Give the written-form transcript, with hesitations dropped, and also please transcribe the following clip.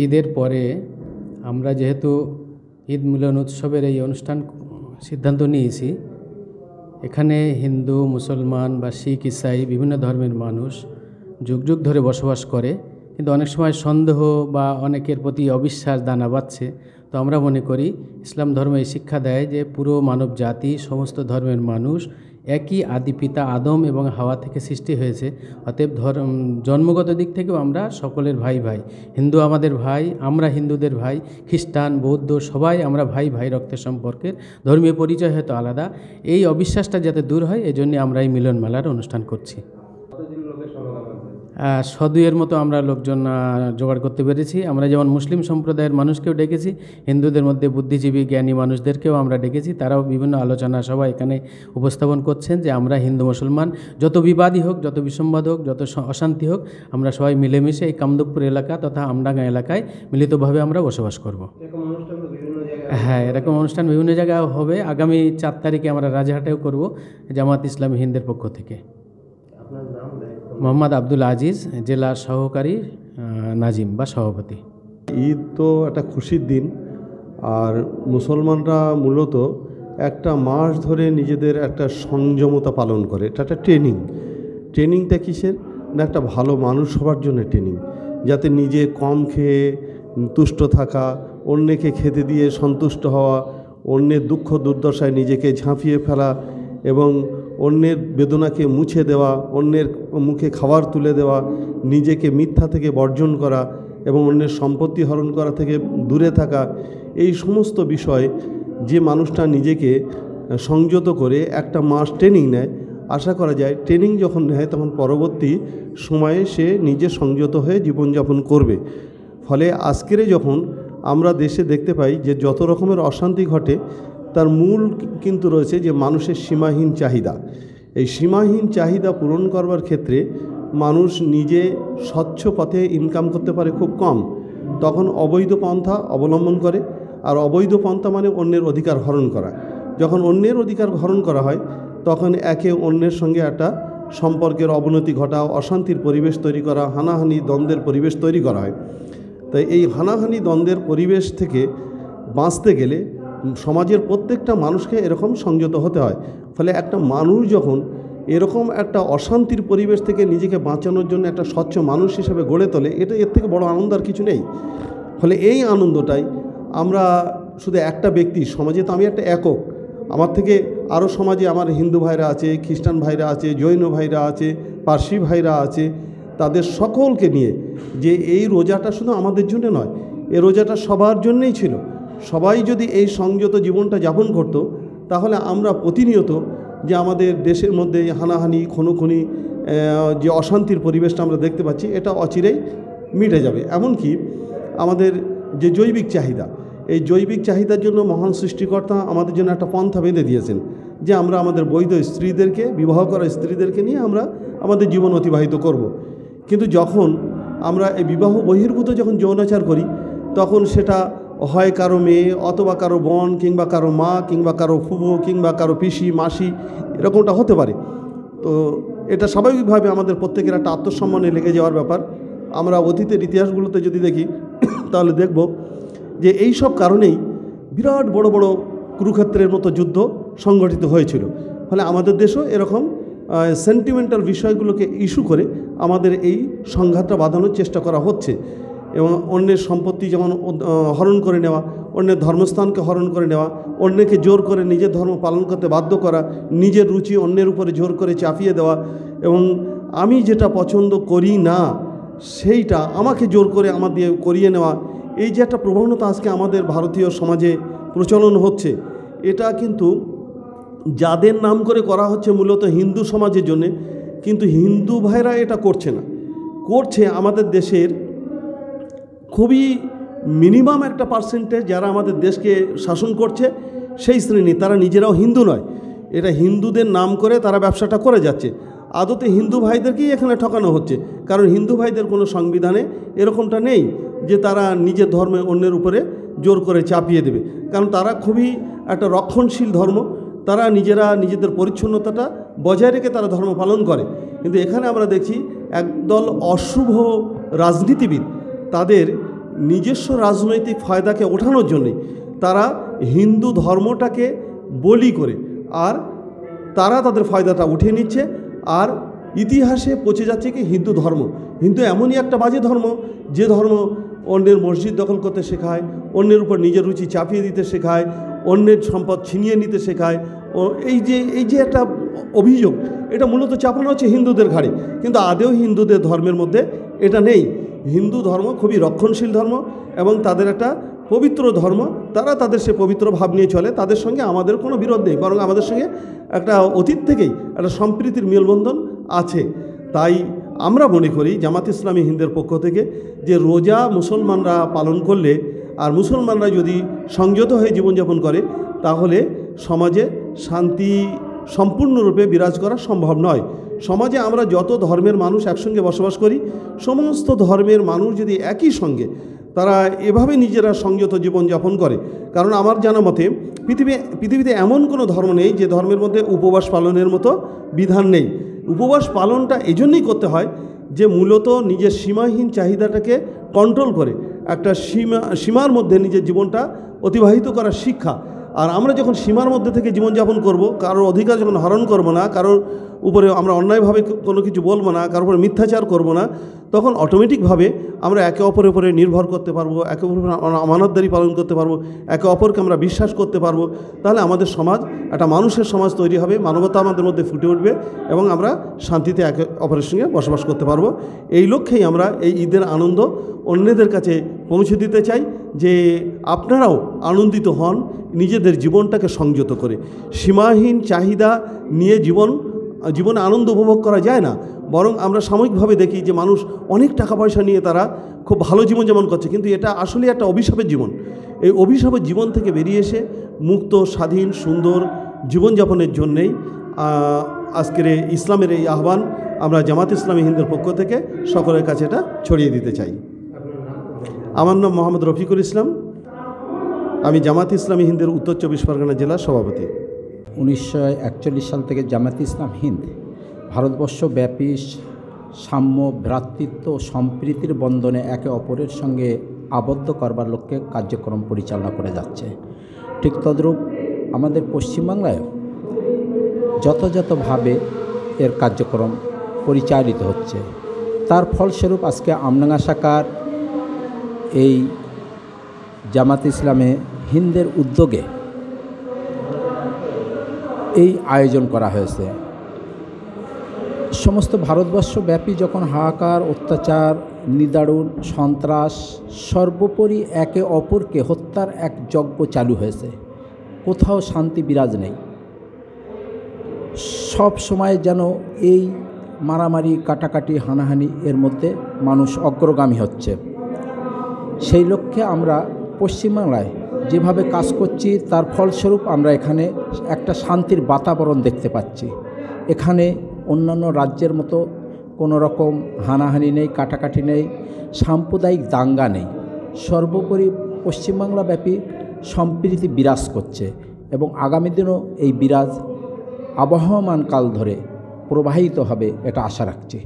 ঈদের পরে আমরা যেহেতু ঈদ মিলন উৎসবের এই অনুষ্ঠান সিদ্ধান্ত নিয়েছি, এখানে হিন্দু, মুসলমান বা শিখ, ইসাই বিভিন্ন ধর্মের মানুষ যুগ যুগ ধরে বসবাস করে, কিন্তু অনেক সময় সন্দেহ বা অনেকের প্রতি অবিশ্বাস দানা বাঁধছে। তো আমরা মনে করি ইসলাম ধর্ম এই শিক্ষা দেয় যে পুরো মানব জাতি, সমস্ত ধর্মের মানুষ একই আদি পিতা আদম এবং হাওয়া থেকে সৃষ্টি হয়েছে। অতএব জন্মগত দিক থেকেও আমরা সকলের ভাই ভাই। হিন্দু আমাদের ভাই, আমরা হিন্দুদের ভাই, খ্রিস্টান, বৌদ্ধ সবাই আমরা ভাই ভাই, রক্তের সম্পর্কের। ধর্মীয় পরিচয় হয়তো আলাদা, এই অবিশ্বাসটা যাতে দূর হয় এই জন্যে আমরা এই মিলন মেলার অনুষ্ঠান করছি। 100-200 মতো আমরা লোকজন জোগাড় করতে পেরেছি। আমরা যেমন মুসলিম সম্প্রদায়ের মানুষকেও ডেকেছি, হিন্দুদের মধ্যে বুদ্ধিজীবী জ্ঞানী মানুষদেরকেও আমরা ডেকেছি। তারাও বিভিন্ন আলোচনা সভা এখানে উপস্থাপন করছেন যে আমরা হিন্দু মুসলমান, যত বিবাদী হোক, যত বিসম্বাদ হোক, যত অশান্তি হোক, আমরা সবাই মিলেমিশে এই কামদেবপুর এলাকা তথা আমডাঙ্গা এলাকায় মিলিতভাবে আমরা বসবাস করব। হ্যাঁ, এরকম অনুষ্ঠান বিভিন্ন জায়গায় হবে। আগামী 4 তারিখে আমরা রাজারহাটেও করব, জামাত ইসলামী হিন্দের পক্ষ থেকে। মোহাম্মদ আব্দুল আজিজ, জেলা সহকারী নাজিম বা সভাপতি। ঈদ তো একটা খুশির দিন, আর মুসলমানরা মূলত একটা মাস ধরে নিজেদের একটা সংযমতা পালন করে। এটা একটা ট্রেনিংটা কিসের না, একটা ভালো মানুষ হওয়ার জন্য ট্রেনিং, যাতে নিজে কম খেয়ে তুষ্ট থাকা, অন্যকে খেতে দিয়ে সন্তুষ্ট হওয়া, অন্যের দুঃখ দুর্দশায় নিজেকে ঝাঁপিয়ে ফেলা এবং অন্যের বেদনাকে মুছে দেওয়া, অন্যের মুখে খাবার তুলে দেওয়া, নিজেকে মিথ্যা থেকে বর্জন করা এবং অন্যের সম্পত্তি হরণ করা থেকে দূরে থাকা, এই সমস্ত বিষয় যে মানুষটা নিজেকে সংযত করে একটা মাস ট্রেনিং নেয়, আশা করা যায় ট্রেনিং যখন নেয় তখন পরবর্তী সময়ে সে নিজে সংযত হয়ে জীবনযাপন করবে। ফলে আজকের যখন আমরা দেশে দেখতে পাই যে যত রকমের অশান্তি ঘটে, তার মূল কিন্তু রয়েছে যে মানুষের সীমাহীন চাহিদা। এই সীমাহীন চাহিদা পূরণ করবার ক্ষেত্রে মানুষ নিজে স্বচ্ছ পথে ইনকাম করতে পারে খুব কম, তখন অবৈধ পন্থা অবলম্বন করে। আর অবৈধ পন্থা মানে অন্যের অধিকার হরণ করা। যখন অন্যের অধিকার হরণ করা হয় তখন একে অন্যের সঙ্গে একটা সম্পর্কের অবনতি ঘটা, অশান্তির পরিবেশ তৈরি করা, হানাহানি দ্বন্দ্বের পরিবেশ তৈরি করা হয়। তাই এই হানাহানি দ্বন্দ্বের পরিবেশ থেকে বাঁচতে গেলে সমাজের প্রত্যেকটা মানুষকে এরকম সংযত হতে হয়। ফলে একটা মানুষ যখন এরকম একটা অশান্তির পরিবেশ থেকে নিজেকে বাঁচানোর জন্য একটা স্বচ্ছ মানুষ হিসেবে গড়ে তোলে, এটা এর থেকে বড় আনন্দ আর কিছু নেই। ফলে এই আনন্দটাই আমরা শুধু একটা ব্যক্তি, সমাজে তো আমি একটা একক, আমার থেকে আরও সমাজে আমার হিন্দু ভাইরা আছে, খ্রিস্টান ভাইরা আছে, জৈন ভাইরা আছে, পার্সি ভাইরা আছে, তাদের সকলকে নিয়ে যে এই রোজাটা শুধু আমাদের জন্য নয়, এই রোজাটা সবার জন্যই ছিল। সবাই যদি এই সংযত জীবনটা যাপন করত, তাহলে আমরা প্রতিনিয়ত যে আমাদের দেশের মধ্যে হানাহানি, খুনোখুনি, যে অশান্তির পরিবেশটা আমরা দেখতে পাচ্ছি, এটা অচিরেই মিটে যাবে। এমনকি আমাদের যে জৈবিক চাহিদা, এই জৈবিক চাহিদার জন্য মহান সৃষ্টিকর্তা আমাদের জন্য একটা পন্থা বেঁধে দিয়েছেন যে আমরা আমাদের বৈধ স্ত্রীদেরকে, বিবাহ করা স্ত্রীদেরকে নিয়ে আমরা আমাদের জীবন অতিবাহিত করব। কিন্তু যখন আমরা এই বিবাহ বহির্ভূত যখন যৌনাচার করি, তখন সেটা হয় কারো মেয়ে, অথবা কারো বোন, কিংবা কারো মা, কিংবা কারো ফুফু, কিংবা কারো পিসি, মাসি, এরকমটা হতে পারে। তো এটা স্বাভাবিকভাবে আমাদের প্রত্যেকের একটা আত্মসম্মানে লেগে যাওয়ার ব্যাপার। আমরা অতীতের ইতিহাসগুলোতে যদি দেখি তাহলে দেখব যে এই সব কারণেই বিরাট বড় বড় কুরুক্ষেত্রের মতো যুদ্ধ সংগঠিত হয়েছিল। ফলে আমাদের দেশও এরকম সেন্টিমেন্টাল বিষয়গুলোকে ইস্যু করে আমাদের এই সংঘাতটা বাঁধানোর চেষ্টা করা হচ্ছে। এবং অন্যের সম্পত্তি যেমন হরণ করে নেওয়া, অন্যের ধর্মস্থানকে হরণ করে নেওয়া, অন্যকে জোর করে নিজের ধর্ম পালন করতে বাধ্য করা, নিজের রুচি অন্যের উপরে জোর করে চাপিয়ে দেওয়া, এবং আমি যেটা পছন্দ করি না সেইটা আমাকে জোর করে আমার দিয়ে করিয়ে নেওয়া, এই যে একটা প্রবণতা আজকে আমাদের ভারতীয় সমাজে প্রচলন হচ্ছে, এটা কিন্তু যাদের নাম করে করা হচ্ছে মূলত হিন্দু সমাজের জন্যে, কিন্তু হিন্দু ভাইরা এটা করছে না, করছে আমাদের দেশের খুবই মিনিমাম একটা পার্সেন্টেজ যারা আমাদের দেশকে শাসন করছে সেই শ্রেণী, তারা নিজেরাও হিন্দু নয়, এটা হিন্দুদের নাম করে তারা ব্যবসাটা করে যাচ্ছে। আদতে হিন্দু ভাইদেরকেই এখানে ঠকানো হচ্ছে, কারণ হিন্দু ভাইদের কোনো সংবিধানে এরকমটা নেই যে তারা নিজের ধর্মে অন্যের উপরে জোর করে চাপিয়ে দেবে, কারণ তারা খুবই একটা রক্ষণশীল ধর্ম, তারা নিজেরা নিজেদের পরিচ্ছন্নতাটা বজায় রেখে তারা ধর্ম পালন করে। কিন্তু এখানে আমরা দেখছি একদল অশুভ রাজনীতিবিদ তাদের নিজস্ব রাজনৈতিক ফায়দাকে ওঠানোর জন্যে তারা হিন্দু ধর্মটাকে বলি করে আর তারা তাদের ফায়দাটা উঠিয়ে নিচ্ছে। আর ইতিহাসে পচে যাচ্ছে কি হিন্দু ধর্ম। হিন্দু এমনই একটা বাজে ধর্ম যে ধর্ম অন্যের মসজিদ দখল করতে শেখায়, অন্যের উপর নিজের রুচি চাপিয়ে দিতে শেখায়, অন্যের সম্পদ ছিনিয়ে নিতে শেখায়। ও এই যে একটা অভিযোগ, এটা মূলত চাপানো হচ্ছে হিন্দুদের ঘাড়ে, কিন্তু আদেও হিন্দুদের ধর্মের মধ্যে এটা নেই। হিন্দু ধর্ম খুবই রক্ষণশীল ধর্ম এবং তাদের একটা পবিত্র ধর্ম। তারা তাদের সে পবিত্র ভাব নিয়ে চলে, তাদের সঙ্গে আমাদের কোনো বিরোধ নেই, বরং আমাদের সঙ্গে একটা অতীত থেকেই একটা সম্প্রীতির মেলবন্ধন আছে। তাই আমরা মনে করি জামাত ইসলামী হিন্দের পক্ষ থেকে যে রোজা মুসলমানরা পালন করলে আর মুসলমানরা যদি সংযত হয়ে জীবনযাপন করে তাহলে সমাজে শান্তি সম্পূর্ণরূপে বিরাজ করা সম্ভব নয়। সমাজে আমরা যত ধর্মের মানুষ একসঙ্গে বসবাস করি, সমস্ত ধর্মের মানুষ যদি একই সঙ্গে তারা এভাবে নিজেরা সংযত জীবনযাপন করে, কারণ আমার জানা মতে পৃথিবীতে এমন কোনো ধর্ম নেই যে ধর্মের মধ্যে উপবাস পালনের মতো বিধান নেই। উপবাস পালনটা এজন্যই করতে হয় যে মূলত নিজের সীমাহীন চাহিদাটাকে কন্ট্রোল করে একটা সীমার মধ্যে নিজের জীবনটা অতিবাহিত করার শিক্ষা। আর আমরা যখন সীমার মধ্যে থেকে জীবনযাপন করব, কারোর অধিকার যখন হরণ করব না, কারোর উপরে আমরা অন্যায়ভাবে কোনো কিছু বলবো না, কারোর উপরে মিথ্যাচার করব না, তখন অটোমেটিকভাবে আমরা একে অপরের উপরে নির্ভর করতে পারবো, একে অপরের আমানতদারি পালন করতে পারবো, একে অপরকে আমরা বিশ্বাস করতে পারবো। তাহলে আমাদের সমাজ একটা মানুষের সমাজ তৈরি হবে, মানবতা আমাদের মধ্যে ফুটে উঠবে এবং আমরা শান্তিতে একে অপরের সঙ্গে বসবাস করতে পারবো। এই লক্ষ্যেই আমরা এই ঈদের আনন্দ অন্যদের কাছে পৌঁছে দিতে চাই যে আপনারাও আনন্দিত হন নিজেদের জীবনটাকে সংযত করে। সীমাহীন চাহিদা নিয়ে জীবনে আনন্দ উপভোগ করা যায় না, বরং আমরা সাময়িকভাবে দেখি যে মানুষ অনেক টাকা পয়সা নিয়ে তারা খুব ভালো জীবনযাপন করছে, কিন্তু এটা আসলে একটা অভিশাপের জীবন। এই অভিশাপের জীবন থেকে বেরিয়ে এসে মুক্ত, স্বাধীন, সুন্দর জীবনযাপনের জন্যেই আজকের ইসলামের এই আহ্বান আমরা জামাত ইসলামী হিন্দের পক্ষ থেকে সকলের কাছে এটা ছড়িয়ে দিতে চাই। আমার নাম মোহাম্মদ রফিকুল ইসলাম, আমি জামাত ইসলামী হিন্দের উত্তর 24 পরগনা জেলার সভাপতি। 1941 সাল থেকে জামাত ইসলাম হিন্দ ভারতবর্ষব্যাপী সাম্য, ভ্রাতৃত্ব ও সম্প্রীতির বন্ধনে একে অপরের সঙ্গে আবদ্ধ করবার লক্ষ্যে কার্যক্রম পরিচালনা করে যাচ্ছে। ঠিক তদ্রূপ আমাদের পশ্চিমবাংলায়ও যথাযথভাবে এর কার্যক্রম পরিচালিত হচ্ছে। তার ফলস্বরূপ আজকে আমডাঙ্গা শাখার এই জামাত ইসলামে হিন্দের উদ্যোগে এই আয়োজন করা হয়েছে। সমস্ত ভারতবর্ষব্যাপী যখন হাহাকার, অত্যাচার, নিদারুণ, সন্ত্রাস, সর্বোপরি একে অপরকে হত্যার এক যজ্ঞ চালু হয়েছে, কোথাও শান্তি বিরাজ নেই। সব সময় যেন এই মারামারি, কাটাকাটি, হানাহানি এর মধ্যে মানুষ অগ্রগামী হচ্ছে। সেই লক্ষ্যে আমরা পশ্চিমবাংলায় যেভাবে কাজ করছি তার ফলস্বরূপ আমরা এখানে একটা শান্তির বাতাবরণ দেখতে পাচ্ছি। এখানে অন্যান্য রাজ্যের মতো কোনো রকম হানাহানি নেই, কাটাকাটি নেই, সাম্প্রদায়িক দাঙ্গা নেই। সর্বোপরি পশ্চিমবাংলাব্যাপী সম্প্রীতি বিরাজ করছে এবং আগামী দিনও এই বিরাজ আবহমান কাল ধরে প্রবাহিত হবে, এটা আশা রাখছি।